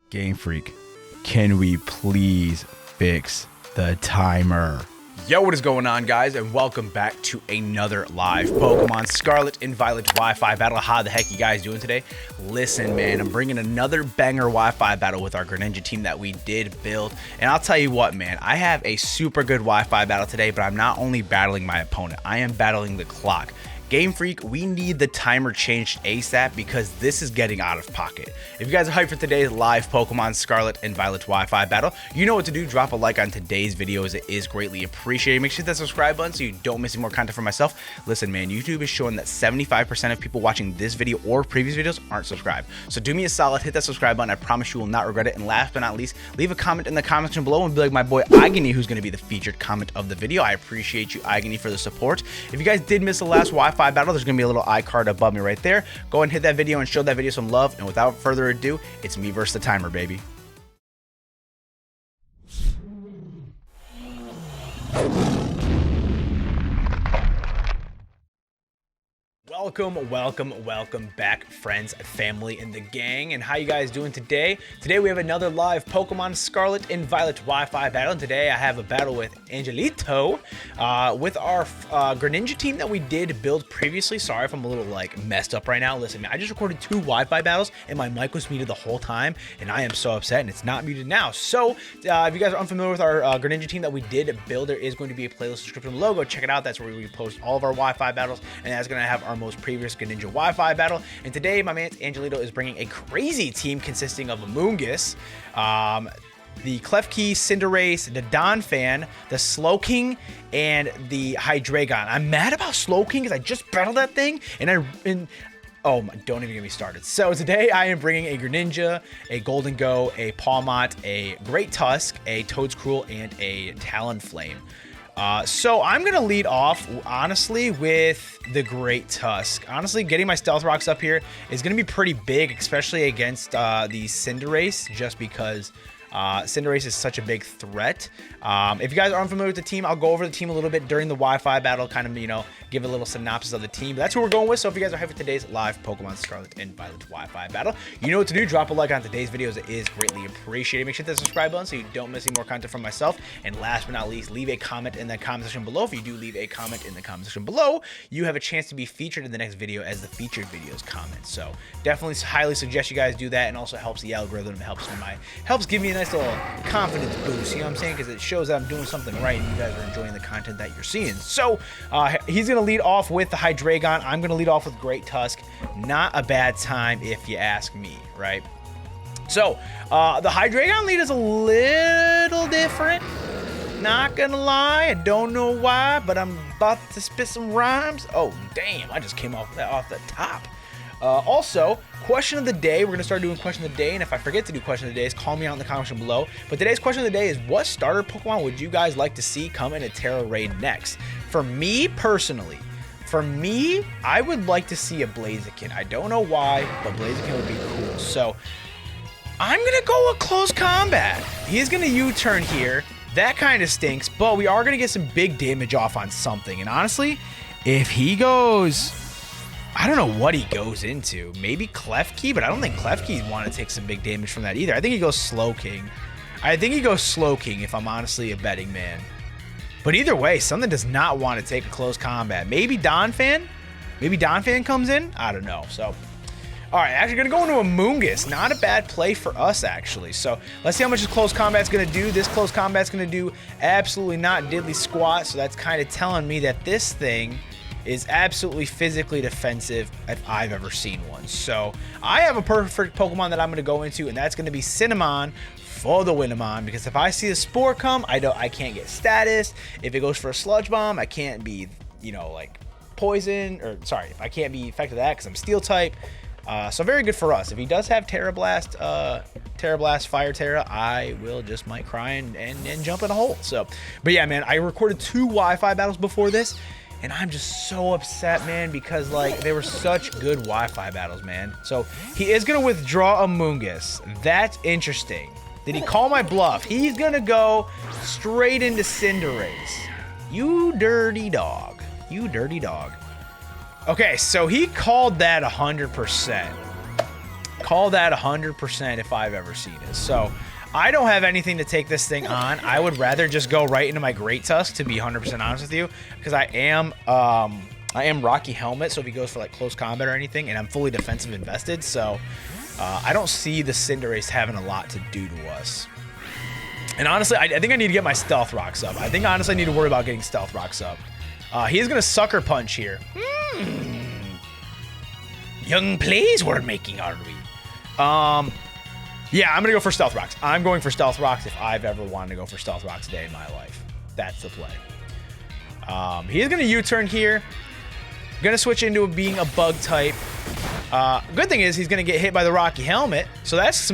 Game Freak, can we please fix the timer? Yo, what is going on, guys, and welcome back to another live Pokemon Scarlet and Violet Wi-Fi battle. How the heck you guys doing today? Listen, man, I'm bringing another banger Wi-Fi battle with our Greninja team that we did build. And I'll tell you what, man, I have a super good Wi-Fi battle today, but I'm not only battling my opponent, I am battling the clock. Game Freak, we need the timer changed ASAP because this is getting out of pocket. If you guys are hyped for today's live Pokemon Scarlet and Violet Wi-Fi battle, you know what to do. Drop a like on today's video as it is greatly appreciated. Make sure to hit that subscribe button so you don't miss any more content from myself. Listen, man, YouTube is showing that 75% of people watching this video or previous videos aren't subscribed. So do me a solid, hit that subscribe button. I promise you will not regret it. And last but not least, leave a comment in the comment section below and be like my boy Agony, who's going to be the featured comment of the video. I appreciate you, Agony, for the support. If you guys did miss the last Wi-Fi battle, there's gonna be a little iCard above me right there. Go and hit that video and show that video some love. And without further ado, it's me versus the timer, baby. Welcome back, friends, family, and the gang. And how you guys doing today? Today we have another live Pokemon Scarlet and Violet Wi-Fi battle. And today I have a battle with Angelito with our Greninja team that we did build previously. Sorry if I'm a little like messed up right now. Listen, man, I just recorded 2 Wi-Fi battles and my mic was muted the whole time, and I am so upset, and it's not muted now. So if you guys are unfamiliar with our Greninja team that we did build, there is going to be a playlist description below. Go check it out. That's where we post all of our Wi-Fi battles, and that's going to have our most previous Greninja Wi-Fi battle. And today my man Angelito is bringing a crazy team consisting of Amoonguss, the Klefki, Cinderace, the Donphan, the Slowking, and the Hydreigon. I'm mad about Slowking because I just battled that thing, oh my, don't even get me started. So today I am bringing a Greninja, a Golden Go, a Pawmot, a Great Tusk, a Toedscruel, and a Talonflame. So I'm going to lead off, honestly, with the Great Tusk. Honestly, getting my Stealth Rocks up here is going to be pretty big, especially against the Cinderace, just because Cinderace is such a big threat. If you guys are unfamiliar with the team, I'll go over the team a little bit during the Wi-Fi battle, kind of, you know, give a little synopsis of the team. But that's who we're going with. So if you guys are hyped for today's live Pokemon Scarlet and Violet Wi-Fi battle, you know what to do. Drop a like on today's videos. It is greatly appreciated. Make sure to hit the subscribe button so you don't miss any more content from myself. And last but not least, leave a comment in the comment section below. If you do leave a comment in the comment section below, you have a chance to be featured in the next video as the featured videos comment. So definitely highly suggest you guys do that, and also helps the algorithm, helps give me a nice little confidence boost, you know what I'm saying, because it shows that I'm doing something right and you guys are enjoying the content that you're seeing. So he's gonna lead off with the Hydreigon. I'm gonna lead off with Great Tusk. Not a bad time if you ask me, right? So the Hydreigon lead is a little different, not gonna lie. I don't know why, but I'm about to spit some rhymes. Oh damn, I just came off the top. Also, question of the day. We're going to start doing question of the day, and if I forget to do question of the day, call me out in the comment section below. But today's question of the day is, what starter Pokemon would you guys like to see come in a Tera raid next? For me, personally, I would like to see a Blaziken. I don't know why, but Blaziken would be cool. So, I'm going to go with Close Combat. He's going to U-turn here. That kind of stinks, but we are going to get some big damage off on something. And honestly, if he goes... I don't know what he goes into. Maybe Klefki, but I don't think Klefki's want to take some big damage from that either. I think he goes Slowking. If I'm honestly a betting man. But either way, something does not want to take a close combat. Maybe Donphan? Maybe Donphan comes in? I don't know. So, all right, actually going to go into Amoonguss. Not a bad play for us, actually. So, let's see how much this close combat's going to do. This close combat's going to do absolutely not diddly squat. So, that's kind of telling me that this thing is absolutely physically defensive if I've ever seen one. So I have a perfect Pokemon that I'm going to go into, and that's going to be Cinnamon for the Winamon, because if I see a Spore come, I can't get status. If it goes for a Sludge Bomb, I can't be, you know, like poison, or sorry, I can't be affected that because I'm Steel type. So very good for us. If he does have Tera Blast, Fire Tera, I will just might cry and jump in a hole. So, but yeah, man, I recorded 2 Wi-Fi battles before this, and I'm just so upset, man, because, like, they were such good Wi-Fi battles, man. So, he is going to withdraw Amoonguss. That's interesting. Did he call my bluff? He's going to go straight into Cinderace. You dirty dog. You dirty dog. Okay, so he called that 100%. Call that 100% if I've ever seen it. So I don't have anything to take this thing on. I would rather just go right into my Great Tusk, to be 100% honest with you, because I am Rocky Helmet, so if he goes for like close combat or anything, and I'm fully defensive invested, so I don't see the Cinderace having a lot to do to us. And honestly, I think I need to get my Stealth Rocks up. I think honestly I need to worry about getting Stealth Rocks up. He is going to Sucker Punch here. Young plays we're making, are we? Yeah, I'm going to go for Stealth Rocks. I'm going for Stealth Rocks if I've ever wanted to go for Stealth Rocks a day in my life. That's the play. He is going to U-turn here. Going to switch into being a bug type. Good thing is he's going to get hit by the Rocky Helmet. So that's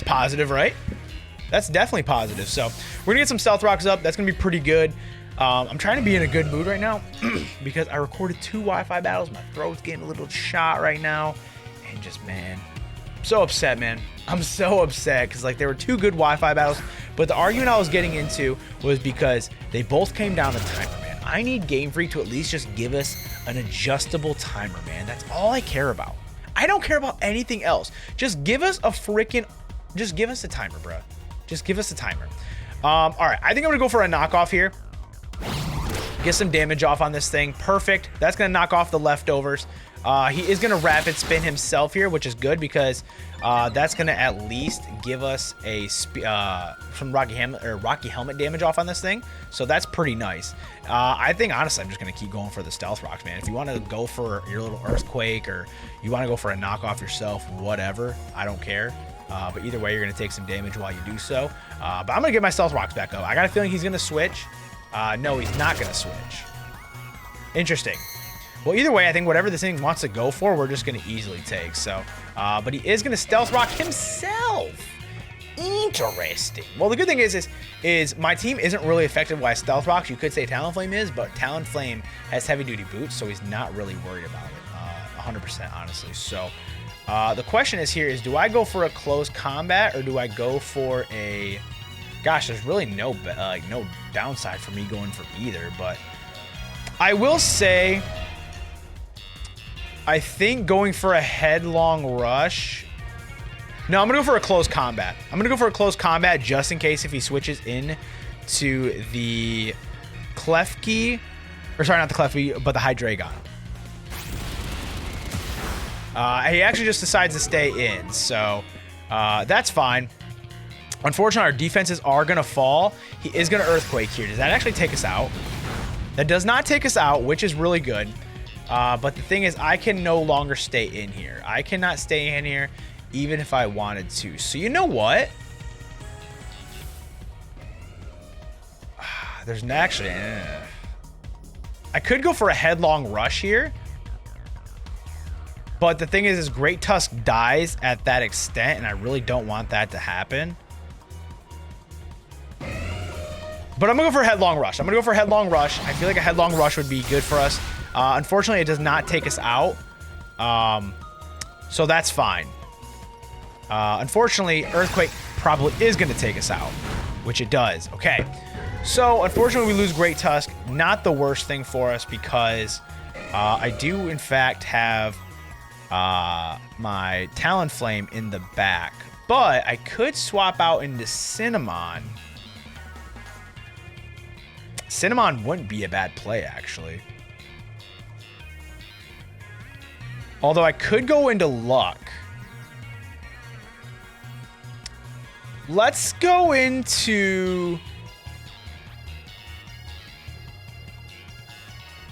positive, right? That's definitely positive. So we're going to get some Stealth Rocks up. That's going to be pretty good. I'm trying to be in a good mood right now because I recorded 2 Wi-Fi battles. My throat's getting a little shot right now. And just, man, I'm so upset, man. I'm so upset because, like, there were 2 good Wi-Fi battles. But the argument I was getting into was because they both came down to timer, man. I need Game Freak to at least just give us an adjustable timer, man. That's all I care about. I don't care about anything else. Just give us a freaking... Just give us a timer, bro. Just give us a timer. All right, I think I'm going to go for a knockoff here. Get some damage off on this thing. Perfect. That's going to knock off the leftovers. He is going to rapid spin himself here, which is good because that's going to at least give us a some Rocky Helmet damage off on this thing. So that's pretty nice. I think, honestly, I'm just going to keep going for the Stealth Rocks, man. If you want to go for your little Earthquake or you want to go for a knockoff yourself, whatever, I don't care. But either way, you're going to take some damage while you do so. But I'm going to get my Stealth Rocks back up. I got a feeling he's going to switch. No, he's not going to switch. Interesting. Well, either way, I think whatever this thing wants to go for, we're just going to easily take. So, but he is going to Stealth Rock himself. Interesting. Well, the good thing is my team isn't really affected by Stealth Rocks. You could say Talonflame is, but Talonflame has heavy-duty boots, so he's not really worried about it. 100%, honestly. So, the question is here is, do I go for a close combat or do I go for a... Gosh, there's really no downside for me going for either, but I will say I think going for a headlong rush. No, I'm going to go for a close combat. I'm going to go for a close combat just in case if he switches in to the Klefki, or sorry, not the Klefki, but the Hydreigon. He actually just decides to stay in, so that's fine. Unfortunately, our defenses are going to fall. He is going to Earthquake here. Does that actually take us out? That does not take us out, which is really good. But the thing is, I can no longer stay in here. I cannot stay in here even if I wanted to. So you know what? There's actually... I could go for a headlong rush here. But the thing is Great Tusk dies at that extent, and I really don't want that to happen. But I'm going to go for a Headlong Rush. I'm going to go for a Headlong Rush. I feel like a Headlong Rush would be good for us. Unfortunately, it does not take us out. So that's fine. Unfortunately, Earthquake probably is going to take us out, which it does. Okay. So, unfortunately, we lose Great Tusk. Not the worst thing for us because I do, in fact, have my Talonflame in the back. But I could swap out into Cinnamon. Cinnamon wouldn't be a bad play, actually. Although I could go into Luck. Let's go into...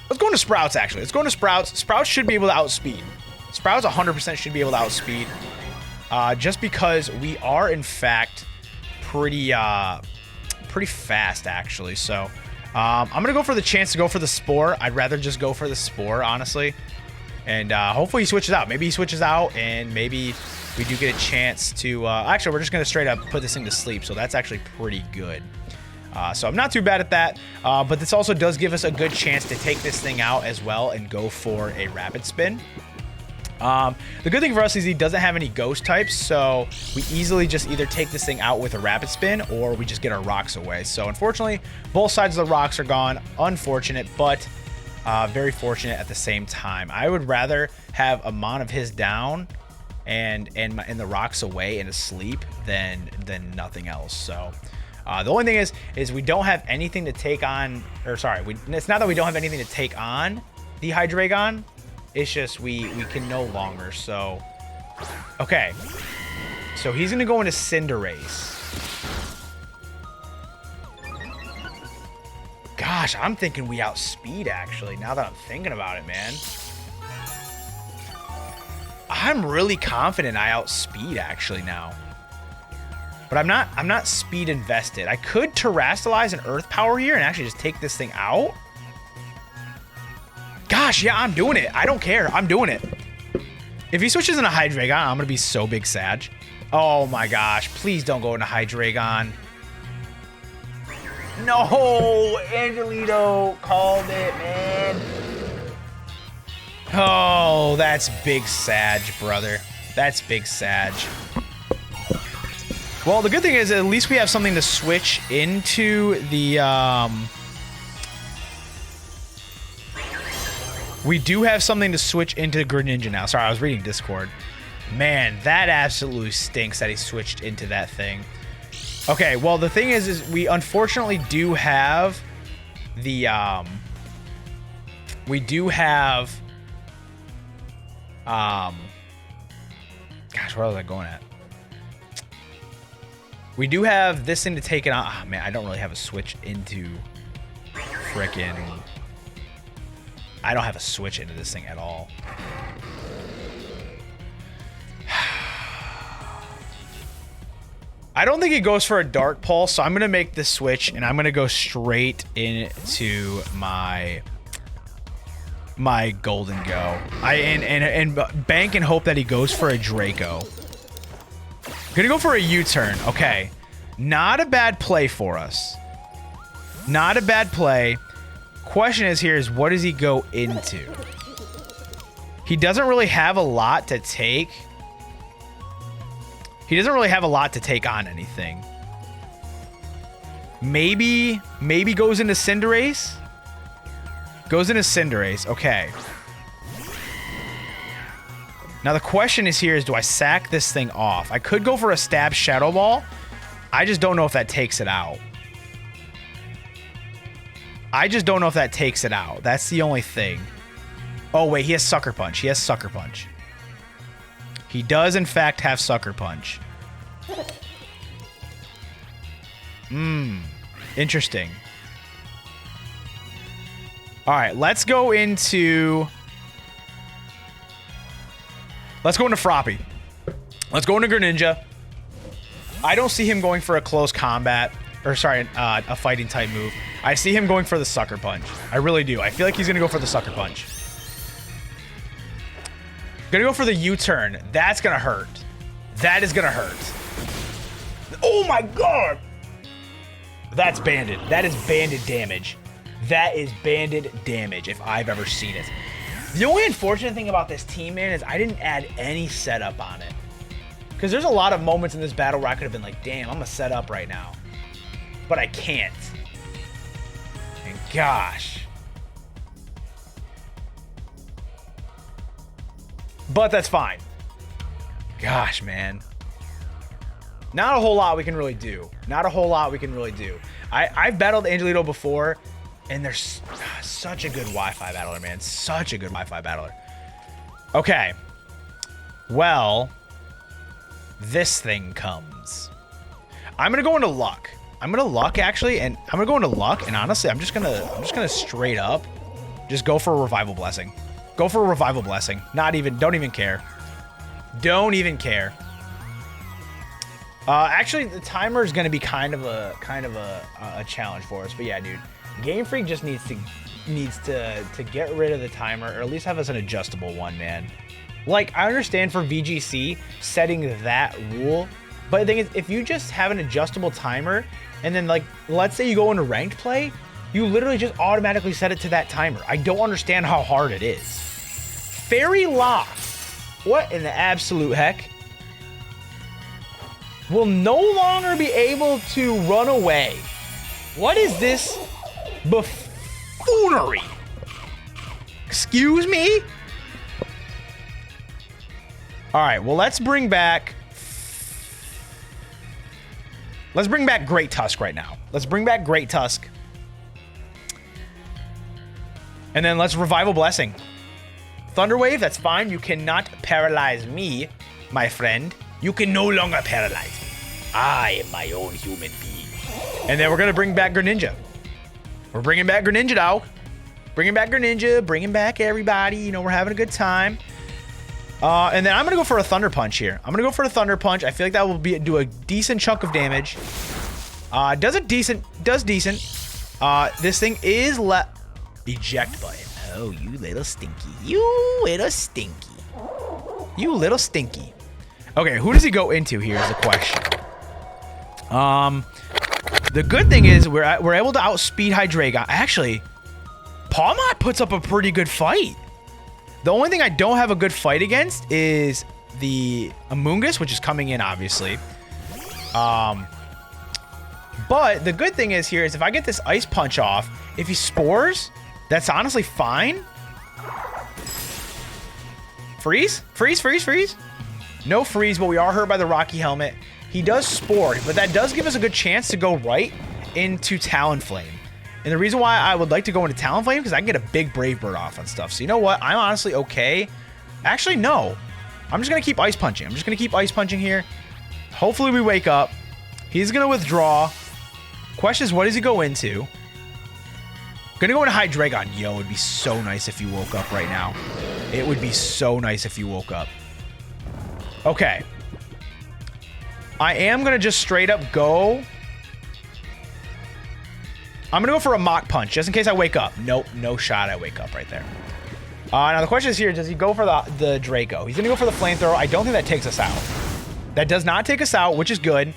Let's go into Sprouts, actually. Let's go into Sprouts. Sprouts should be able to outspeed. Sprouts 100% should be able to outspeed. Just because we are, in fact, pretty fast, actually. So... I'm going to go for the chance to go for the Spore. I'd rather just go for the Spore, honestly. And hopefully he switches out. Maybe he switches out, and maybe we do get a chance to... actually, we're just going to straight up put this thing to sleep, so that's actually pretty good. So I'm not too bad at that. But this also does give us a good chance to take this thing out as well and go for a Rapid Spin. The good thing for us is he doesn't have any ghost types, so we easily just either take this thing out with a Rapid Spin or we just get our rocks away. So unfortunately, both sides of the rocks are gone. Unfortunate, but very fortunate at the same time. I would rather have a Mon of his down and the rocks away and asleep than nothing else. So the only thing is we don't have anything to take on, or sorry, it's not that we don't have anything to take on the Hydreigon. It's just we can no longer. So okay, so he's gonna go into Cinderace. Gosh, I'm thinking we outspeed, actually, now that I'm thinking about it, man. I'm really confident I outspeed, actually, now. But I'm not speed invested. I could Terrasilize an Earth Power here and actually just take this thing out. Gosh, yeah, I'm doing it. I don't care. I'm doing it. If he switches into Hydreigon, I'm going to be so big Sag. Oh, my gosh. Please don't go into Hydreigon. No, Angelito called it, man. Oh, that's big Sag, brother. That's big Sag. Well, the good thing is at least we have something to switch into the, we do have something to switch into Greninja now. Sorry, I was reading Discord. Man, that absolutely stinks that he switched into that thing. Okay, well, the thing is we unfortunately do have the, we do have, gosh, where was I going at? We do have this thing to take it on. Oh, man, I don't really have a switch into frickin', I don't have a switch into this thing at all. I don't think he goes for a Dark Pulse, so I'm going to make the switch, and I'm going to go straight into my Golden Go. And bank and hope that he goes for a Draco. Gonna go for a U-turn. Okay. Not a bad play for us. Not a bad play. Question is here is what does he go into? He doesn't really have a lot to take. He doesn't really have a lot to take on anything. Maybe goes into Cinderace? Goes into Cinderace. Okay. Now the question is here is do I sack this thing off? I could go for a stab Shadow Ball. I just don't know if that takes it out. I just don't know if that takes it out. That's the only thing. Oh, wait. He has Sucker Punch. He has Sucker Punch. He does, in fact, have Sucker Punch. Interesting. All right, let's go into Froppy. Let's go into Greninja. I don't see him going for a close combat, or sorry, a fighting type move. I see him going for the Sucker Punch. I really do. I feel like he's gonna go for the Sucker Punch. Gonna go for the U-turn. That's gonna hurt. That is gonna hurt. Oh my god! That's banded. That is banded damage. That is banded damage if I've ever seen it. The only unfortunate thing about this team, man, is I didn't add any setup on it. Because there's a lot of moments in this battle where I could have been like, damn, I'm gonna set up right now. But I can't. And gosh. But that's fine. Gosh, man. Not a whole lot we can really do. Not a whole lot we can really do. I've battled Angelito before, and there's such a good Wi-Fi battler, man. Such a good Wi-Fi battler. Okay. Well, this thing comes. I'm gonna go into luck. I'm gonna luck actually, and I'm gonna go into luck. And honestly, I'm just gonna straight up just go for a Revival Blessing. Go for a Revival Blessing. Don't even care. Don't even care. Actually, the timer is gonna be kind of a challenge for us. But yeah, dude, Game Freak just needs to get rid of the timer, or at least have us an adjustable one, man. Like, I understand for VGC setting that rule, but the thing is, if you just have an adjustable timer, and then, like, let's say you go into ranked play, you literally just automatically set it to that timer. I don't understand how hard it is. Fairy Lock, what in the absolute heck? Will no longer be able to run away. What is this buffoonery? Excuse me? All right, well, let's bring back Great Tusk right now. Let's bring back Great Tusk. And then let's Revival Blessing. Thunder Wave, that's fine. You cannot paralyze me, my friend. You can no longer paralyze me. I am my own human being. And then we're going to bring back Greninja. We're bringing back Greninja now. Bringing back Greninja, bringing back everybody. You know, we're having a good time. And then I'm going to go for a Thunder Punch here. I'm going to go for a Thunder Punch. I feel like that will do a decent chunk of damage. Does decent. This thing is eject button. Oh, you little stinky. You little stinky. You little stinky. Okay, who does he go into here is the question. The good thing is we're able to outspeed Hydreigon. Actually, Pawmot puts up a pretty good fight. The only thing I don't have a good fight against is the Amoonguss, which is coming in, obviously. But the good thing is here is if I get this Ice Punch off, if he Spores, that's honestly fine. Freeze? Freeze, freeze, freeze. No freeze, but we are hurt by the Rocky Helmet. He does Spore, but that does give us a good chance to go right into Talonflame. And the reason why I would like to go into Talonflame because I can get a big Brave Bird off and stuff. So you know what? I'm honestly okay. Actually, no. I'm just going to keep Ice Punching. I'm just going to keep Ice Punching here. Hopefully we wake up. He's going to withdraw. Question is, what does he go into? Gonna go into Hydreigon. Yo, it would be so nice if you woke up right now. It would be so nice if you woke up. Okay. I am gonna just straight up go. I'm gonna go for a Mach Punch, just in case I wake up. Nope, no shot I wake up right there. Now the question is here, does he go for the Draco? He's gonna go for the Flamethrower. I don't think that takes us out. That does not take us out, which is good.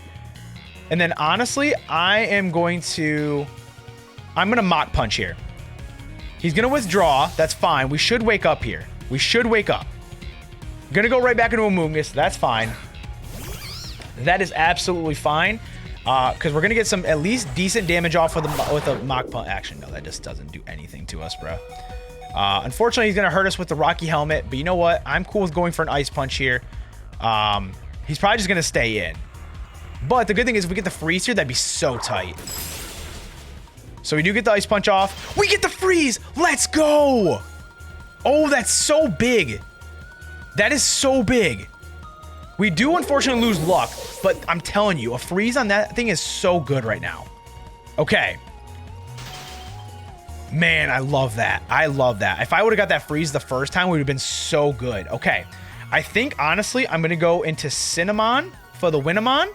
And then honestly, I'm gonna Mach Punch here. He's gonna withdraw. That's fine. We should wake up here. We should wake up. Gonna go right back into Amoonguss. That's fine. That is absolutely fine. Because we're gonna get some at least decent damage off with a Mach Punch. Actually, no, that just doesn't do anything to us, bro. Unfortunately, he's gonna hurt us with the Rocky Helmet. But you know what? I'm cool with going for an Ice Punch here. He's probably just gonna stay in. But the good thing is if we get the freeze here, that'd be so tight. So we do get the Ice Punch off. We get the freeze! Let's go! Oh, that's so big. That is so big. We do unfortunately lose luck, but I'm telling you, a freeze on that thing is so good right now. Okay. Man, I love that. I love that. If I would have got that freeze the first time, we would have been so good. Okay. I think, honestly, I'm going to go into Cinnamon for the Winamon.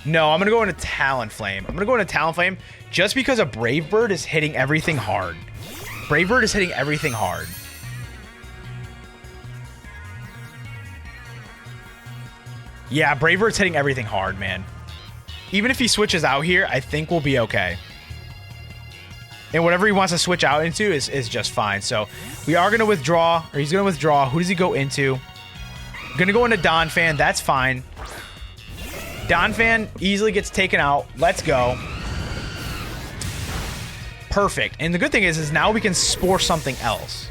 No, I'm going to go into Talonflame. I'm going to go into Talonflame just because a Brave Bird is hitting everything hard. Brave Bird is hitting everything hard. Yeah, Brave Bird's hitting everything hard, man. Even if he switches out here, I think we'll be okay. And whatever he wants to switch out into is just fine. So we are going to withdraw, or he's going to withdraw. Who does he go into? Going to go into Donphan. That's fine. Donphan easily gets taken out. Let's go. Perfect. And the good thing is now we can Spore something else.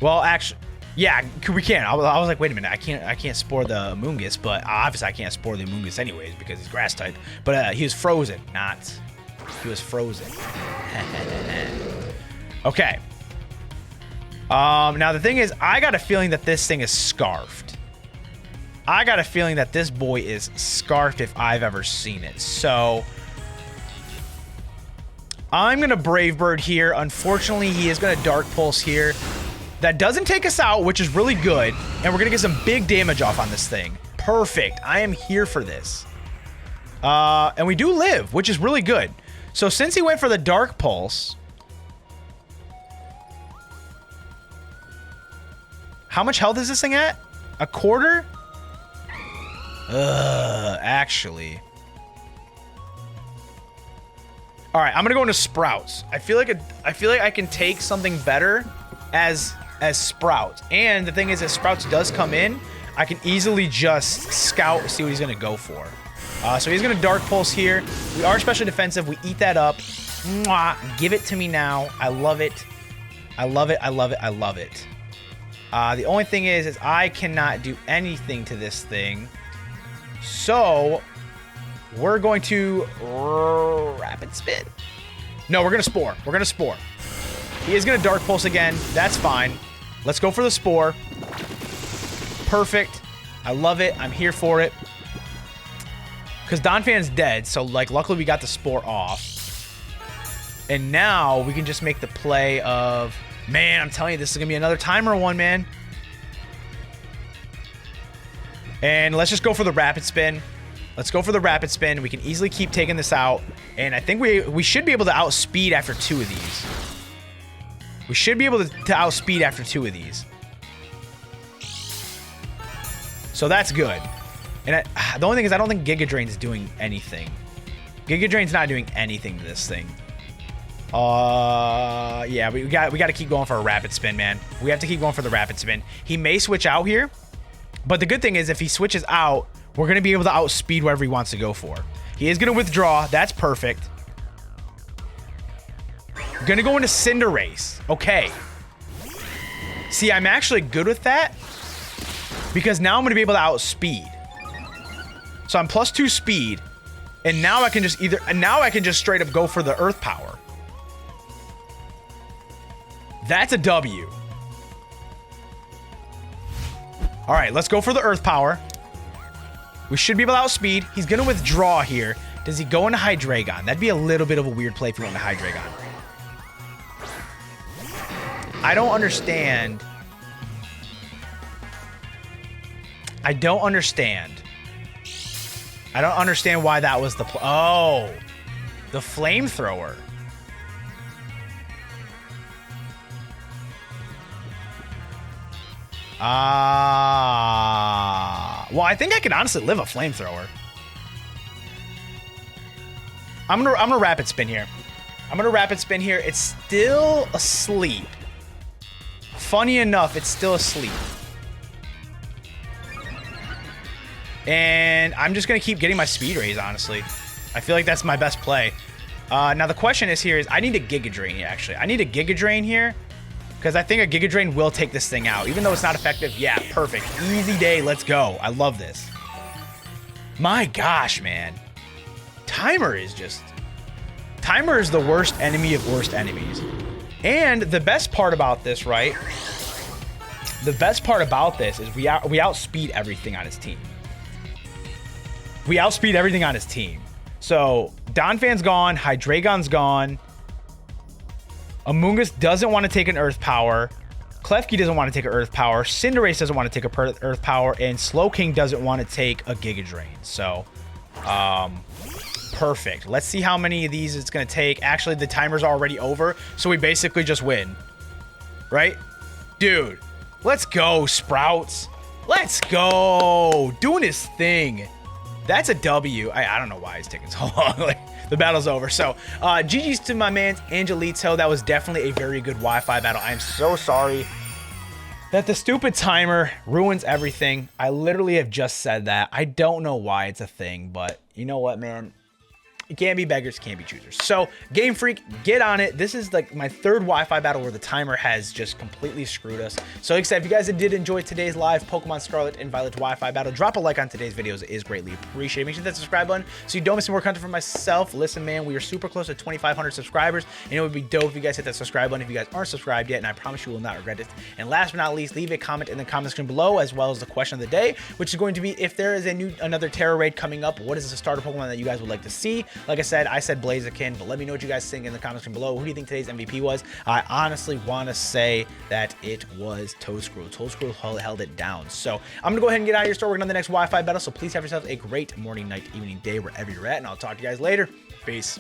Well, actually, yeah, we can. I was like, wait a minute, I can't Spore the Amoonguss, but obviously I can't Spore the Amoonguss anyways because he's Grass type. But he was frozen, he was frozen. Okay. Now the thing is, I got a feeling that this thing is scarfed. I got a feeling that this boy is scarfed if I've ever seen it. So I'm gonna Brave Bird here. Unfortunately, he is gonna Dark Pulse here. That doesn't take us out, which is really good. And we're gonna get some big damage off on this thing. Perfect. I am here for this. And we do live, which is really good. So since he went for the Dark Pulse, how much health is this thing at? A quarter? Actually. All right, I'm gonna go into Sprouts. I feel like I can take something better as Sprouts. And the thing is, if Sprouts does come in, I can easily just scout, see what he's gonna go for. So he's gonna Dark Pulse here. We are specially defensive. We eat that up. Mwah. Give it to me now. I love it. I love it. I love it. I love it. The only thing is I cannot do anything to this thing. So we're going to rapid spin. No, we're going to spore. We're going to spore. He is going to Dark Pulse again. That's fine. Let's go for the spore. Perfect. I love it. I'm here for it. Because Donphan's dead, so like luckily we got the spore off. And now we can just make the play of, man, I'm telling you, this is going to be another timer one, man. And let's just go for the rapid spin. Let's go for the rapid spin. We can easily keep taking this out. And I think we should be able to outspeed after 2 of these. We should be able to outspeed after 2 of these. So that's good. And the only thing is I don't think Giga Drain's doing anything. Giga Drain's not doing anything to this thing. Yeah, we got to keep going for a rapid spin, man. We have to keep going for the rapid spin. He may switch out here, but the good thing is if he switches out, we're going to be able to outspeed whatever he wants to go for. He is going to withdraw. That's perfect. Going to go into Cinderace. Okay. See, I'm actually good with that because now I'm going to be able to outspeed. So I'm +2 speed, and now I can just straight up go for the Earth Power. That's a W. All right, let's go for the Earth Power. We should be able to outspeed. He's going to withdraw here. Does he go into Hydreigon? That'd be a little bit of a weird play if he went into Hydreigon. I don't understand. I don't understand why that was the play. Oh, the flamethrower. Well, I think I could honestly live a flamethrower. I'm gonna rapid spin here. It's still asleep. Funny enough, it's still asleep. And I'm just going to keep getting my speed raise, honestly. I feel like that's my best play. Now, the question is I need a Giga Drain here, actually. I need a Giga Drain here because I think a Giga Drain will take this thing out. Even though it's not effective, yeah, perfect. Easy day, let's go. I love this. My gosh, man. Timer is the worst enemy of worst enemies. And the best part about this, right? The best part about this is we outspeed everything on his team. We outspeed everything on his team. So, Donphan's gone. Hydreigon's gone. Amoonguss doesn't want to take an Earth Power. Klefki doesn't want to take an Earth Power. Cinderace doesn't want to take a Earth Power. And Slowking doesn't want to take a Giga Drain. So, perfect. Let's see how many of these it's going to take. Actually, the timer's already over. So, we basically just win. Right? Dude, let's go, Sprouts. Let's go. Doing his thing. That's a W. I don't know why it's taking so long. Like, the battle's over. So, GG's to my man, Angelito. That was definitely a very good Wi-Fi battle. I am so sorry that the stupid timer ruins everything. I literally have just said that. I don't know why it's a thing, but you know what, man? It can't be beggars, can't be choosers. So, Game Freak, get on it. This is like my 3rd Wi-Fi battle where the timer has just completely screwed us. So, like I said, if you guys did enjoy today's live Pokemon Scarlet and Violet Wi-Fi battle, drop a like on today's videos. It is greatly appreciated. Make sure to hit that subscribe button so you don't miss more content from myself. Listen, man, we are super close to 2,500 subscribers, and it would be dope if you guys hit that subscribe button if you guys aren't subscribed yet, and I promise you will not regret it. And last but not least, leave a comment in the comment section below, as well as the question of the day, which is going to be, if there is another Tera raid coming up, what is the starter Pokemon that you guys would like to see? Like I said Blaziken, but let me know what you guys think in the comments below. Who do you think today's MVP was? I honestly want to say that it was Toedscrew. Toedscrew held it down. So I'm gonna go ahead and get out of here. Start working on the next Wi-Fi battle. So please have yourselves a great morning, night, evening, day, wherever you're at, and I'll talk to you guys later. Peace.